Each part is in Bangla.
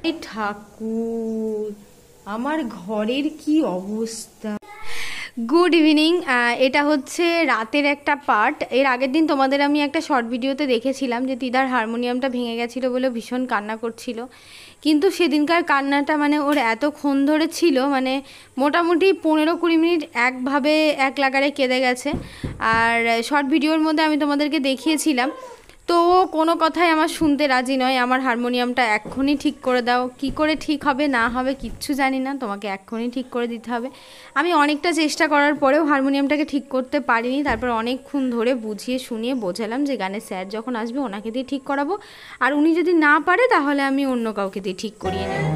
এই ঠাকুর, আমার ঘরের কি অবস্থা। Good evening. এটা হচ্ছে রাতের একটা পার্ট। এর আগের দিন তোমাদের আমি একটা শর্ট ভিডিওতে দেখেছিলাম যে তিদার হারমোনিয়ামটা ভেঙে গেছিলো বলে ভীষণ কান্না করছিল, কিন্তু সেদিনকার কান্নাটা মানে ওর এতক্ষণ ধরে ছিল, মানে মোটামুটি 15-20 মিনিট একভাবে এক লাগারে কেঁদে গেছে। আর শর্ট ভিডিওর মধ্যে আমি তোমাদেরকে দেখিয়েছিলাম, তো কোনো কথাই আমার শুনতে রাজি নয়। আমার হারমোনিয়ামটা এক্ষুনি ঠিক করে দাও। কি করে ঠিক হবে না হবে কিচ্ছু জানি না, তোমাকে এক্ষুনি ঠিক করে দিতে হবে। আমি অনেকটা চেষ্টা করার পরেও হারমোনিয়ামটাকে ঠিক করতে পারিনি। তারপর অনেকক্ষণ ধরে বুঝিয়ে শুনিয়ে বোঝালাম যে গানের স্যার যখন আসবে ওনাকে দিয়ে ঠিক করাবো, আর উনি যদি না পারে তাহলে আমি অন্য কাউকে দিয়ে ঠিক করিয়ে নেব।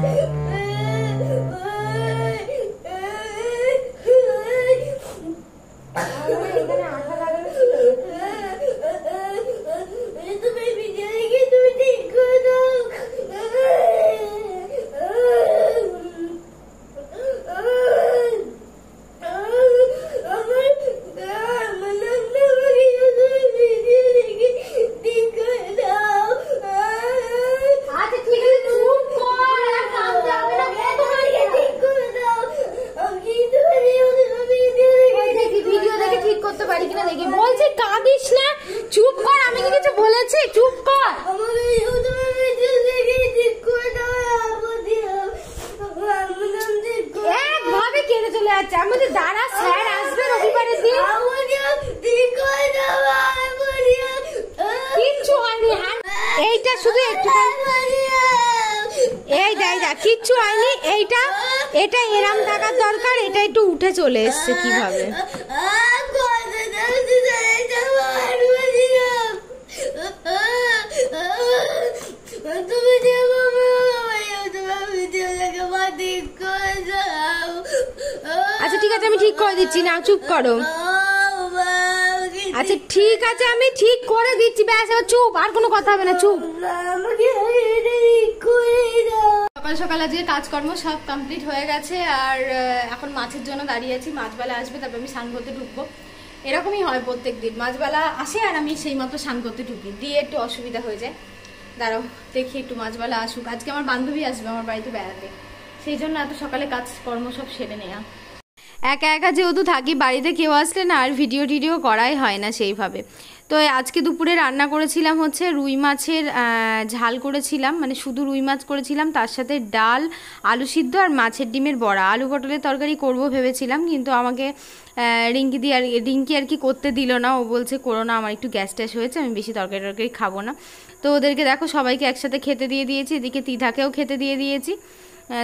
এইটা শুধু একটু কিচ্ছু হয়নি, এটা এরাম থাকার দরকার, এটা একটু উঠে চলে এসছে কিভাবে। আচ্ছা ঠিক আছে, আমি ঠিক করে দিচ্ছি, না চুপ করো। আচ্ছা ঠিক আছে, আমি ঠিক করে দিচ্ছি, ব্যাস এবার চুপ, আর কোনো কথা হবে না, চুপ। সকাল সকাল আজকে কাজকর্ম সব কমপ্লিট হয়ে গেছে, আর এখন মাছের জন্য দাঁড়িয়ে আছি। মাছবেলা আসবে, তারপর আমি স্নান করতে ঢুকবো। এরকমই হয় প্রত্যেক দিন, মাছবেলা আসে আর আমি সেই মতো স্নান করতে ঢুকি, দিয়ে একটু অসুবিধা হয়ে যায়। দাঁড়াও দেখি একটু মাছবেলা আসুক। আজকে আমার বান্ধবী আসবে আমার বাড়িতে বেড়াতে, সেই জন্য এত সকালে কাজকর্ম সব সেরে নেওয়া। একা একা যেহেতু থাকি, বাড়িতে কেউ আসলে না আর ভিডিও টিডিও করাই হয় না সেইভাবে। তো আজকে দুপুরে রান্না করেছিলাম হচ্ছে রুই মাছের ঝাল করেছিলাম, মানে শুধু রুই মাছ করেছিলাম, তার সাথে ডাল, আলু সিদ্ধ আর মাছের ডিমের বড়া। আলু পটলের তরকারি করব ভেবেছিলাম, কিন্তু আমাকে রিঙ্কি আর কি করতে দিল না। ও বলছে করো না, আমার একটু গ্যাস ট্যাস হয়েছে, আমি বেশি তরকারি খাবো না। তো ওদেরকে দেখো সবাইকে একসাথে খেতে দিয়ে দিয়েছি, এদিকে তিধাকেও খেতে দিয়ে দিয়েছি।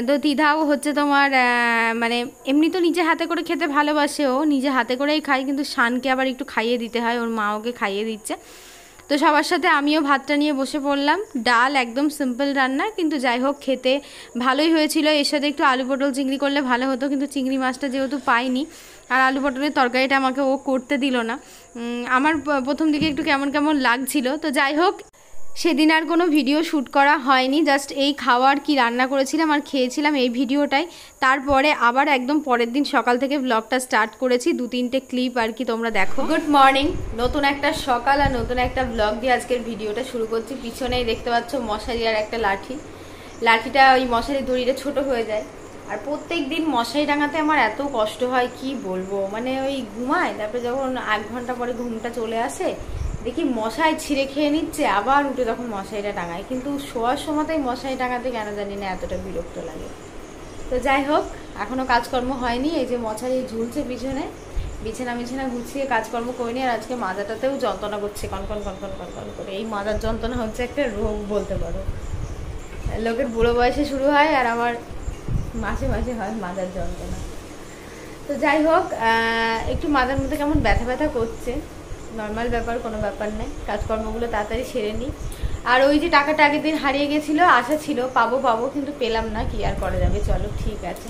তো তিধাও হচ্ছে তোমার মানে এমনি তো নিজে হাতে করে খেতে ভালোবাসে, ও নিজে হাতে করেই খায়, কিন্তু শানকে আবার একটু খাইয়ে দিতে হয়, ওর মা ওকে খাইয়ে দিচ্ছে। তো সবার সাথে আমিও ভাতটা নিয়ে বসে পড়লাম। ডাল একদম সিম্পল রান্না, কিন্তু যাই হোক খেতে ভালোই হয়েছিল। এর সাথে একটু আলু পটল চিংড়ি করলে ভালো হতো, কিন্তু চিংড়ি মাছটা যেহেতু পাইনি, আর আলু পটলের তরকারিটা আমাকে ও করতে দিল না। আমার প্রথম দিকে একটু কেমন কেমন লাগছিল। তো যাই হোক সেদিন আর কোনো ভিডিও শ্যুট করা হয়নি, জাস্ট এই খাওয়ার কি রান্না করেছিলাম আর খেয়েছিলাম এই ভিডিওটাই। তারপরে আবার একদম পরের দিন সকাল থেকে ব্লগটা স্টার্ট করেছি, 2-3টে ক্লিপ আর কি তোমরা দেখো। গুড মর্নিং, নতুন একটা সকাল আর নতুন একটা ব্লগ দিয়ে আজকের ভিডিওটা শুরু করছি। পিছনেই দেখতে পাচ্ছ মশারি আর একটা লাঠিটা ওই মশারি দড়িটা ছোট হয়ে যায়, আর প্রত্যেক দিন মশারি টাঙাতে আমার এত কষ্ট হয় কি বলবো। মানে ওই ঘুমায়, তারপরে যখন 1 ঘন্টা পরে ঘুমটা চলে আসে দেখি মশাই ছিঁড়ে খেয়ে নিচ্ছে, আবার উঠে তখন মশারিটা টাঙায়, কিন্তু শোয়ার সময়তেই মশারি টাঙাতে কেন জানি না এতটা বিরক্ত লাগে। তো যাই হোক এখনও কাজকর্ম হয়নি, এই যে মশারি ঝুলছে পিছনে, বিছানা গুছিয়ে কাজকর্ম করিনি। আর আজকে মাজাটাতেও যন্ত্রণা করছে কনকন করে। এই মাজার যন্ত্রণা হচ্ছে একটা রোগ বলতে পারো, লোকের বুড়ো বয়সে শুরু হয় আর আমার মাসে মাসে হয় মাজার যন্ত্রণা। তো যাই হোক একটু মাজার মধ্যে কেমন ব্যথা ব্যথা করছে, নর্মাল ব্যাপার, কোনো ব্যাপার নেই। কাজকর্মগুলো তাড়াতাড়ি সেরে নিই। আর ওই যে টাকাটা আগের দিন হারিয়ে গেছিলো, আশা ছিল পাবো কিন্তু পেলাম না, কি আর করা যাবে, চলো ঠিক আছে।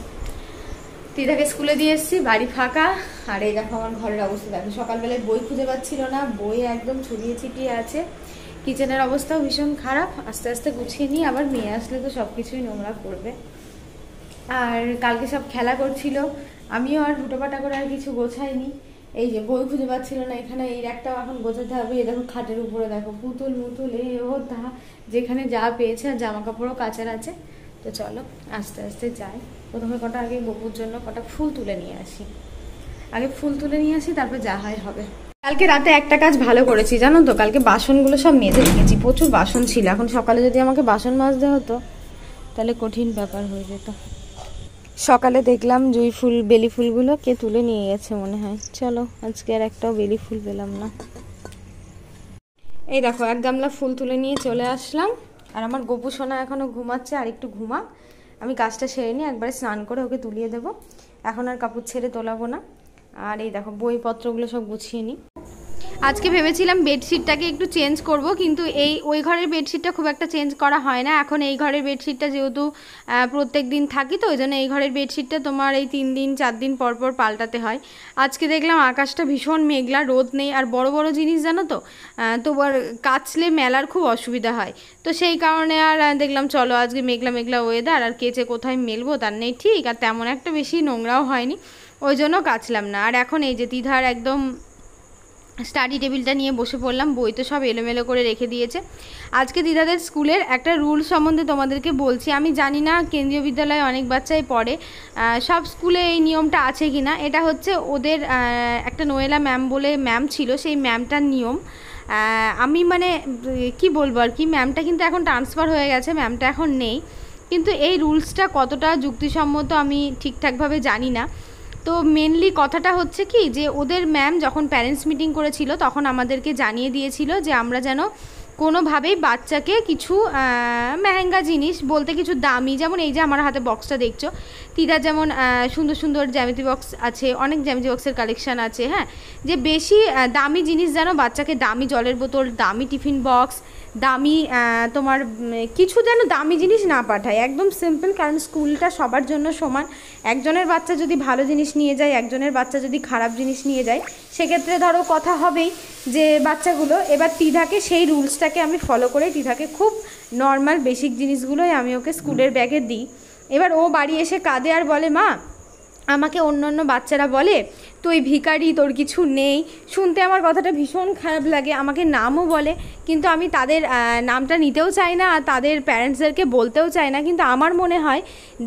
তিধাকে স্কুলে দিয়ে এসেছি, বাড়ি ফাঁকা। আর এই দেখো আমার ঘরের অবস্থা দেখো, সকালবেলায় বই খুঁজে পাচ্ছিল না, বই একদম ছড়িয়ে ছিটিয়ে আছে। কিচেনের অবস্থাও ভীষণ খারাপ, আস্তে আস্তে গুছিয়ে নিই, আবার মেয়ে আসলে তো সব কিছুই নোংরা করবে। আর কালকে সব খেলা করছিল, আমিও আর হুটোপাটা করে আর কিছু গোছাইনি। এই যে বই খুঁজে পাচ্ছিল না, এখানে এই একটাও এখন গোছাতে হবে। এই দেখো খাটের উপরে দেখো পুতুল মুতুল এ ও তা, যেখানে যা পেয়েছে, আর জামা কাপড়ও কাচার আছে, তো চলো আস্তে আস্তে যাই। প্রথমে কটা আগে বপুর জন্য কটা ফুল তুলে নিয়ে আসি, তারপর যা হয় হবে। কালকে রাতে একটা কাজ ভালো করেছি জানো তো, কালকে বাসনগুলো সব মেজে রেখেছি, প্রচুর বাসন ছিল। এখন সকালে যদি আমাকে বাসন মাজতে হতো তাহলে কঠিন ব্যাপার হয়ে যেত। সকালে দেখলাম জুঁই ফুল, বেলি ফুলগুলো কে তুলে নিয়ে গেছে মনে হয়। চলো আজকে আর একটাও বেলি ফুল পেলাম না। এই দেখো এক গামলা ফুল তুলে নিয়ে চলে আসলাম। আর আমার গপু সোনা এখনো ঘুমাচ্ছে, আর একটু ঘুমা, আমি কাজটা সেরে নিয়ে একবারে স্নান করে ওকে তুলিয়ে দেবো। এখন আর কাপড় ছেড়ে তোলাবো না। আর এই দেখো বইপত্রগুলো সব গুছিয়ে নিই। আজকে ভেবেছিলাম বেডশিটটাকে একটু চেঞ্জ করব, কিন্তু ওই ঘরের বেডশিটটা খুব একটা চেঞ্জ করা হয় না। এখন এই ঘরের বেডশিটটা যেহেতু প্রত্যেক দিন থাকি, তো ওই জন্য এই ঘরের বেডশিটটা তোমার এই 3 দিন 4 দিন পর পর পাল্টাতে হয়। আজকে দেখলাম আকাশটা ভীষণ মেঘলা, রোদ নেই, আর বড় বড় জিনিস জানো তো তোমার কাচলে মেলার খুব অসুবিধা হয়। তো সেই কারণে আর দেখলাম চলো আজকে মেঘলা মেঘলা ওয়েদার, আর কেচে কোথায় মেলবো তার নেই ঠিক, আর তেমন একটা বেশি নোংরাও হয়নি, ওই জন্য কাচলাম না। আর এখন এই যে দিধার একদম স্টাডি টেবিলটা নিয়ে বসে পড়লাম, বই তো সব এলোমেলো করে রেখে দিয়েছে। আজকে দিদাদের স্কুলের একটা রুল সম্বন্ধে তোমাদেরকে বলছি। আমি জানি না কেন্দ্রীয় বিদ্যালয়ে অনেক বাচ্চাই পড়ে, সব স্কুলে এই নিয়মটা আছে কি না। এটা হচ্ছে ওদের একটা নোয়েলা ম্যাম বলে ম্যাম ছিল, সেই ম্যামটার নিয়ম। আমি মানে কি বলবো আর কি, ম্যামটা কিন্তু এখন ট্রান্সফার হয়ে গেছে, ম্যামটা এখন নেই। কিন্তু এই রুলসটা কতটা যুক্তিসম্মত আমি ঠিকঠাকভাবে জানি না। তো মেনলি কথাটা হচ্ছে কি, যে ওদের ম্যাম যখন প্যারেন্টস মিটিং করেছিল তখন আমাদেরকে জানিয়ে দিয়েছিল যে আমরা যেন কোনোভাবেই বাচ্চাকে কিছু মেহেঙ্গা জিনিস বলতে কিছু দামি, যেমন এই যে আমার হাতে বক্সটা দেখছো, তিরা যেমন সুন্দর সুন্দর জ্যামিতি বক্স আছে, অনেক জ্যামিতি বক্সের কালেকশান আছে, হ্যাঁ, যে বেশি দামি জিনিস যেন বাচ্চাকে, দামি জলের বোতল, দামি টিফিন বক্স, দামি তোমার কিছু যেন দামি জিনিস না পাঠায়, একদম সিম্পল। কারণ স্কুলটা সবার জন্য সমান, একজনের বাচ্চা যদি ভালো জিনিস নিয়ে যায়, একজনের বাচ্চা যদি খারাপ জিনিস নিয়ে যায়, সেক্ষেত্রে ধরো কথা হবেই যে বাচ্চাগুলো। এবার তিধাকে সেই রুলসটাকে আমি ফলো করে তিধাকে খুব নর্মাল বেসিক জিনিসগুলোই আমি ওকে স্কুলের ব্যাগে দিই। এবার ও বাড়ি এসে কাঁদে আর বলে, মা আমাকে অন্য অন্য বাচ্চারা বলে তুই ভিখারি, তোর কিছু নেই। শুনতে আমার কথাটা ভীষণ খারাপ লাগে, আমাকে নামও বলে, কিন্তু আমি তাদের নামটা নিতেও চাই না আর তাদের প্যারেন্টসদেরকে বলতেও চাই না। কিন্তু আমার মনে হয়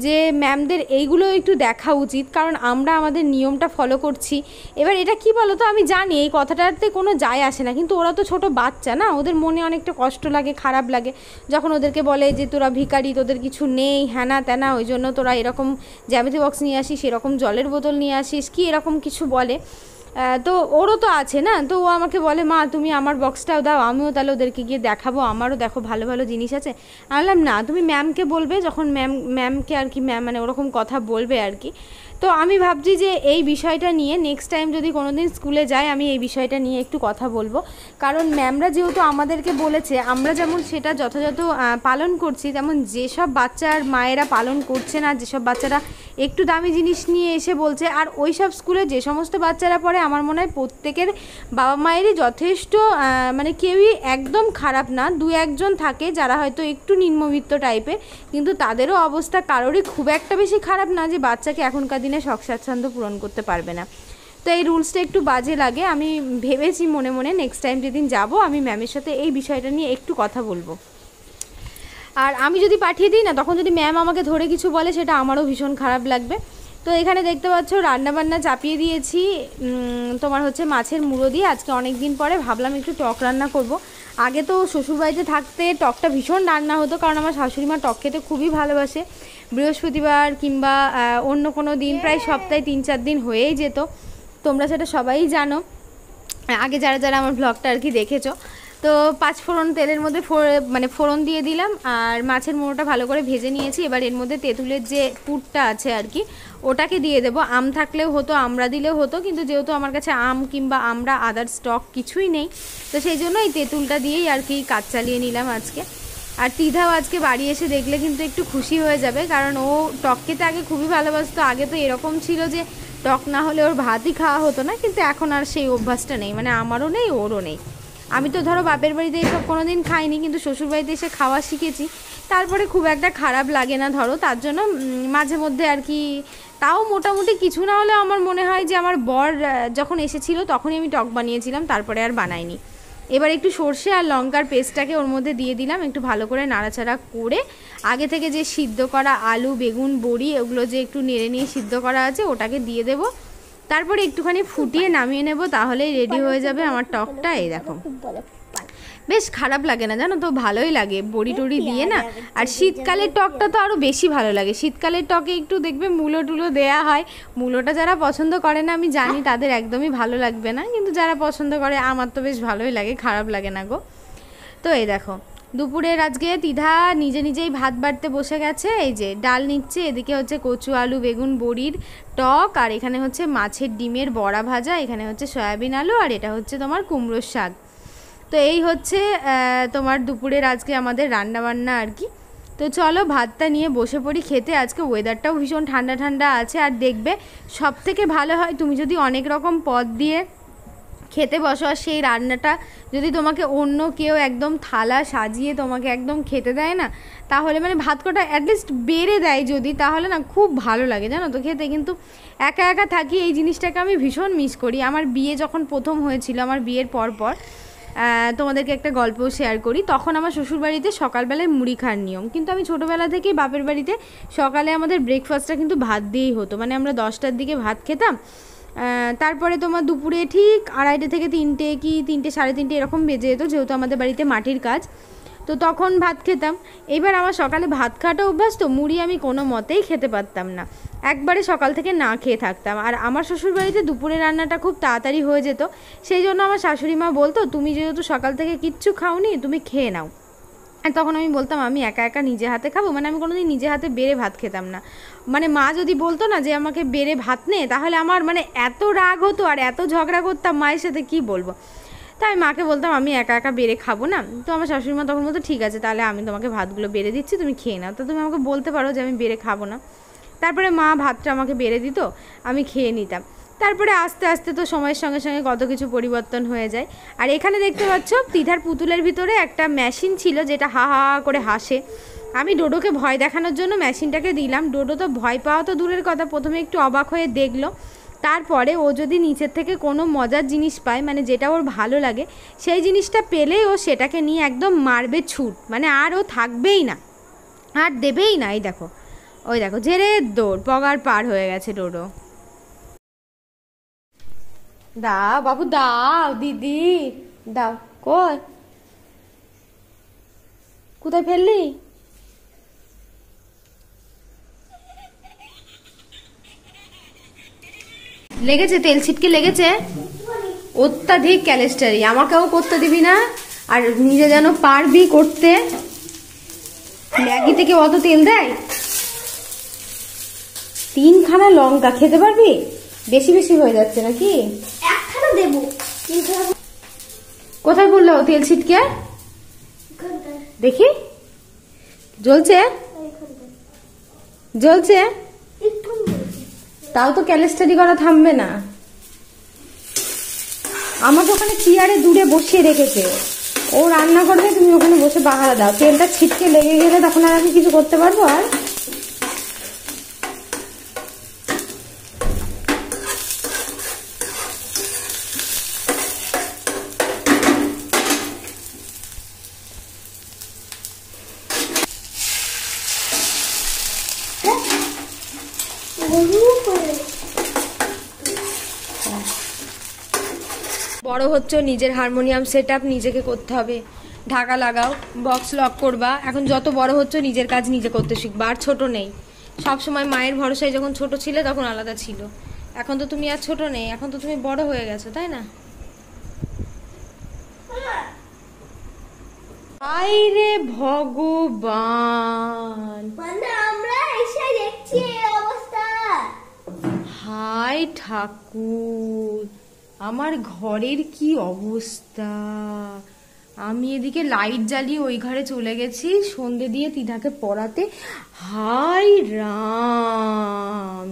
যে ম্যামদের এইগুলো একটু দেখা উচিত, কারণ আমরা আমাদের নিয়মটা ফলো করছি। এবার এটা কি বলো তো, আমি জানি এই কথাটাতে কোনো যায় আসে না, কিন্তু ওরা তো ছোট বাচ্চা না, ওদের মনে অনেকটা কষ্ট লাগে, খারাপ লাগে যখন ওদেরকে বলে যে তোরা ভিখারি, তোদের কিছু নেই, হ্যানা ত্যানা, ওই জন্য তোরা এরকম জ্যামিতি বক্স নিয়ে আসিস, এরকম জলের বোতল নিয়ে আসিস, কি এরকম কিছু বলে। তো ওরও তো আছে না, তো ও আমাকে বলে, মা তুমি আমার বক্সটাও দাও, আমিও তাহলে ওদেরকে গিয়ে দেখাবো, আমারও দেখো ভালো ভালো জিনিস আছে। বললাম না, তুমি ম্যামকে বলবে, যখন ম্যামকে আর কি, ম্যাম মানে ওরকম কথা বলবে আর কি। তো আমি ভাবছি যে এই বিষয়টা নিয়ে নেক্সট টাইম যদি কোনো দিন স্কুলে যাই, আমি এই বিষয়টা নিয়ে একটু কথা বলবো। কারণ ম্যামরা যেহেতু আমাদেরকে বলেছে, আমরা যেমন সেটা যথাযথ পালন করছি, তেমন যেসব বাচ্চার মায়েরা পালন করছে না, যেসব বাচ্চারা একটু দামি জিনিস নিয়ে এসে বলছে, আর ওই সব স্কুলে যে সমস্ত বাচ্চারা পড়ে, আমার মনে হয় প্রত্যেকের বাবা মায়েরই যথেষ্ট মানে কেউই একদম খারাপ না, 2-1জন থাকে যারা হয়তো একটু নিম্নবিত্ত টাইপের, কিন্তু তাদেরও অবস্থা কারোরই খুব একটা বেশি খারাপ না যে বাচ্চাকে এখনকার দিনে শখ স্বাচ্ছন্দ্য পূরণ করতে পারবে না। তো এই রুলসটা একটু বাজে লাগে। আমি ভেবেছি মনে মনে নেক্সট টাইম যেদিন যাব, আমি ম্যামের সাথে এই বিষয়টা নিয়ে একটু কথা বলবো। আর আমি যদি পাঠিয়ে দিই না, তখন যদি ম্যাম আমাকে ধরে কিছু বলে, সেটা আমারও ভীষণ খারাপ লাগবে। তো এখানে দেখতে পাচ্ছ রান্নাবান্না চাপিয়ে দিয়েছি, তোমার হচ্ছে মাছের মুড়ো দিয়ে। আজকে অনেক দিন পরে ভাবলাম একটু টক রান্না করব। আগে তো শ্বশুরবাড়িতে থাকতে টকটা ভীষণ রান্না হতো, কারণ আমার শাশুড়ি মা টক খেতে খুবই ভালোবাসে। বৃহস্পতিবার কিংবা অন্য কোনো দিন প্রায় সপ্তাহে 3-4 দিন হয়েই যেত, তোমরা সেটা সবাই জানো, আগে যারা যারা আমার ব্লগটা আর কি দেখেছো। তো 5 ফোড়ন তেলের মধ্যে মানে ফোড়ন দিয়ে দিলাম, আর মাছের মুড়োটা ভালো করে ভেজে নিয়েছি। এবার এর মধ্যে তেঁতুলের যে পুরটা আছে আর কি, ওটাকে দিয়ে দেবো। আম থাকলেও হতো, আমরা দিলেও হতো, কিন্তু যেহেতু আমার কাছে আম কিংবা আমরা আদার স্টক কিছুই নেই, তো সেই জন্য এই তেঁতুলটা দিয়েই আর কি কাজ চালিয়ে নিলাম আজকে। আর তিধাও আজকে বাড়ি এসে দেখলে কিন্তু একটু খুশি হয়ে যাবে, কারণ ও টক খেতে আগে খুবই ভালোবাসতো। আগে তো এরকম ছিল যে টক না হলে ওর ভাতই খাওয়া হতো না, কিন্তু এখন আর সেই অভ্যাসটা নেই, মানে আমারও নেই, ওরও নেই। আমি তো ধরো বাপের বাড়িতে এসব কোনো দিন খাইনি, কিন্তু শ্বশুরবাড়িতে এসে খাওয়া শিখেছি, তারপরে খুব একটা খারাপ লাগে না ধরো, তার জন্য মাঝে মধ্যে আর কি। তাও মোটামুটি কিছু না হলে আমার মনে হয় যে আমার বর যখন এসেছিল তখনই আমি টক বানিয়েছিলাম, তারপরে আর বানাইনি। এবার একটু সর্ষে আর লঙ্কার পেস্টটাকে ওর মধ্যে দিয়ে দিলাম, একটু ভালো করে নাড়াচাড়া করে আগে থেকে যে সিদ্ধ করা আলু বেগুন বড়ি ওগুলো যে একটু নেড়ে নিয়ে সিদ্ধ করা আছে ওটাকে দিয়ে দেবো, তারপরে একটুখানি ফুটিয়ে নামিয়ে নেব, তাহলেই রেডি হয়ে যাবে আমার টকটা। এই দেখো বেশ খারাপ লাগে না জানো তো, ভালোই লাগে বড়ি টড়ি দিয়ে না। আর শীতকালের টকটা তো আরও বেশি ভালো লাগে, শীতকালের টকে একটু দেখবে মূলো টুলো দেয়া হয়, মূলোটা যারা পছন্দ করে না আমি জানি তাদের একদমই ভালো লাগবে না, কিন্তু যারা পছন্দ করে আমার তো বেশ ভালোই লাগে, খারাপ লাগে না গো। তো এই দেখো দুপুরের আজকে তিধা নিজে নিজেই ভাত বাড়তে বসে গেছে, এই যে ডাল নিচ্ছে, এদিকে হচ্ছে কচু আলু বেগুন বড়ির টক, আর এখানে হচ্ছে মাছের ডিমের বড়া ভাজা, এখানে হচ্ছে সয়াবিন আলু, আর এটা হচ্ছে তোমার কুমড়োর শাক। তো এই হচ্ছে তোমার দুপুরের আজকে আমাদের রান্নাবান্না আর কি। তো চলো ভাতটা নিয়ে বসে পড়ি খেতে। আজকে ওয়েদারটাও ভীষণ ঠান্ডা ঠান্ডা আছে, আর দেখবে সব থেকে ভালো হয় তুমি যদি অনেক রকম পদ দিয়ে খেতে বসো, আর সেই রান্নাটা যদি তোমাকে অন্য কেউ একদম থালা সাজিয়ে তোমাকে একদম খেতে দেয় না, তাহলে মানে ভাত কটা অ্যাটলিস্ট বেড়ে দেয় যদি, তাহলে না খুব ভালো লাগে জানো তো খেতে। কিন্তু একা একা থাকি, এই জিনিসটাকে আমি ভীষণ মিস করি। আমার বিয়ে যখন প্রথম হয়েছিল, আমার বিয়ের পর তোমাদেরকে একটা গল্পও শেয়ার করি, তখন আমার শ্বশুরবাড়িতে সকালবেলায় মুড়ি খাওয়ার নিয়ম, কিন্তু আমি ছোটোবেলা থেকেই বাপের বাড়িতে সকালে আমাদের ব্রেকফাস্টটা কিন্তু ভাত দিয়েই হতো, মানে আমরা 10টার দিকে ভাত খেতাম, তারপরে তোমার দুপুরে ঠিক 2:30 থেকে 3টে কি 3টে সাড়ে 3টে এরকম বেজে যেত, যেহেতু আমাদের বাড়িতে মাটির কাজ, তো তখন ভাত খেতাম। এবার আমার সকালে ভাত খাওয়াটা অভ্যাস, তো মুড়ি আমি কোনো মতেই খেতে পারতাম না, একবারে সকাল থেকে না খেয়ে থাকতাম। আর আমার শ্বশুরবাড়িতে দুপুরে রান্নাটা খুব তাড়াতাড়ি হয়ে যেত, সেই জন্য আমার শাশুড়ি মা বলতো তুমি যেহেতু সকাল থেকে কিচ্ছু খাওনি তুমি খেয়ে নাও। আর তখন আমি বলতাম আমি একা একা নিজে হাতে খাবো, মানে আমি কোনোদিন নিজে হাতে বেড়ে ভাত খেতাম না। মানে মা যদি বলতো না যে আমাকে বেড়ে ভাত নে, তাহলে আমার মানে এত রাগ হতো আর এত ঝগড়া করতাম মায়ের সাথে, কি বলবো। তাই মাকে বলতাম আমি একা একা বেড়ে খাবো না, তো আমার শাশুড়ি মা তখন বলতো ঠিক আছে তাহলে আমি তোমাকে ভাতগুলো বেড়ে দিচ্ছি তুমি খেয়ে নাও, তো তুমি আমাকে বলতে পারো যে আমি বেড়ে খাবো না। তারপরে মা ভাতটা আমাকে বেড়ে দিত, আমি খেয়ে নিতাম। তারপরে আস্তে আস্তে তো সময়ের সঙ্গে সঙ্গে কত কিছু পরিবর্তন হয়ে যায়। আর এখানে দেখতে পাচ্ছ তিধার পুতুলের ভিতরে একটা মেশিন ছিল যেটা হা হা করে হাসে, আমি ডোডোকে ভয় দেখানোর জন্য মেশিনটাকে দিলাম। ডোডো তো ভয় পাওয়া তো দূরের কথা, প্রথমে একটু অবাক হয়ে দেখলো, তারপরে ও যদি নিচের থেকে কোনো মজার জিনিস পায়, মানে যেটা ওর ভালো লাগে সেই জিনিসটা পেলে ও সেটাকে নিয়ে একদম মারবে ছুট, মানে আর ও থাকবেই না, আর দেবেই না। এই দেখো ওই দেখো ঝেড়ে দৌড়, পগার পার হয়ে গেছে ডোডো। দাও বাবু দাও, দিদি দাও, কোথায় ফেললি? লেগেছে, তেল ছিটকে লেগেছে, অত্যাধিক ক্যালেস্টারি, আমাকেও করতে দিবি না, আর নিজে যেন পারবি করতে। ম্যাগি থেকে অত তেল দেয়। 3খানা লঙ্কা খেতে পারবি? বেশি বেশি হয়ে যাচ্ছে নাকি? একখানা দেবো। কোথায় বললো তেল ছিটকে? দেখি জ্বলছে, জ্বলছে, তাও তো ক্যালেস্টারি করা থামবে না। আমাকে ওখানে চেয়ারে দূরে বসিয়ে রেখেছে, ও রান্না করবে, তুমি ওখানে বসে পাহারা দাও। তেলটা ছিটকে লেগে গেলে তখন আর আমি কিছু করতে পারবো? আর বড় হচ্ছে, নিজের হারমোনিয়াম সেট আপ নিজেকে করতে হবে, ঢাকা লাগাও, বক্স লক করবা। এখন যত বড় হচ্ছে নিজের কাজ নিজে করতে শিখবা, আর ছোট নেই। সব সময় মায়ের ভরসায় যখন ছোট ছিলে তখন আলাদা ছিল, এখন তো তুমি আর ছোট নেই, এখন তো তুমি বড় হয়ে গেছো, তাই না? আইরে ভগবান, মানে আমরা এসে দেখছি এই অবস্থা। হাই ঠাকুর, আমার ঘরের কি অবস্থা! আমি এদিকে লাইট জ্বালিয়ে ওই ঘরে চলে গেছি সন্ধে দিয়ে তিধাকে পড়াতে। হাই রাম,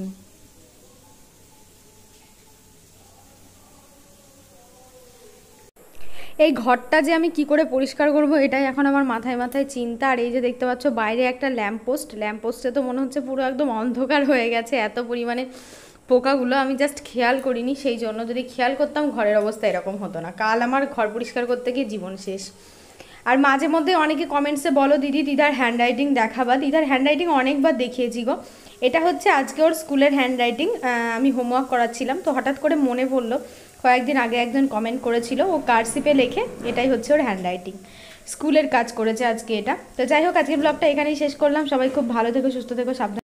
এই ঘরটা যে আমি কি করে পরিষ্কার করব এটাই এখন আমার মাথায় মাথায় চিন্তা। আর এই যে দেখতে পাচ্ছ বাইরে একটা ল্যাম্পপোস্ট, ল্যাম্পপোস্টে তো মনে হচ্ছে পুরো একদম অন্ধকার হয়ে গেছে, এত পরিমাণে পোকাগুলো আমি জাস্ট খেয়াল করিনি, সেই জন্য যদি খেয়াল করতাম ঘরের অবস্থা এরকম হতো না। কাল আমার ঘর পরিষ্কার করতে গিয়ে জীবন শেষ। আর মাঝে মধ্যে অনেকে কমেন্টসে বলো দিদি দিদার হ্যান্ডরাইটিং দেখাবা। দিদার হ্যান্ডরাইটিং অনেকবার দেখিয়েছি গো। এটা হচ্ছে আজকে ওর স্কুলের হ্যান্ডরাইটিং, আমি হোমওয়ার্ক করাচ্ছিলাম তো হঠাৎ করে মনে পড়লো, কয়েকদিন আগে একজন কমেন্ট করেছিল, ও কার্সিপে লেখে, এটাই হচ্ছে ওর হ্যান্ডরাইটিং, স্কুলের কাজ করেছে আজকে এটা। তো যাই হোক, আজকের ব্লগটা এখানেই শেষ করলাম। সবাই খুব ভালো থেকো, সুস্থ থেকো, সাবধান।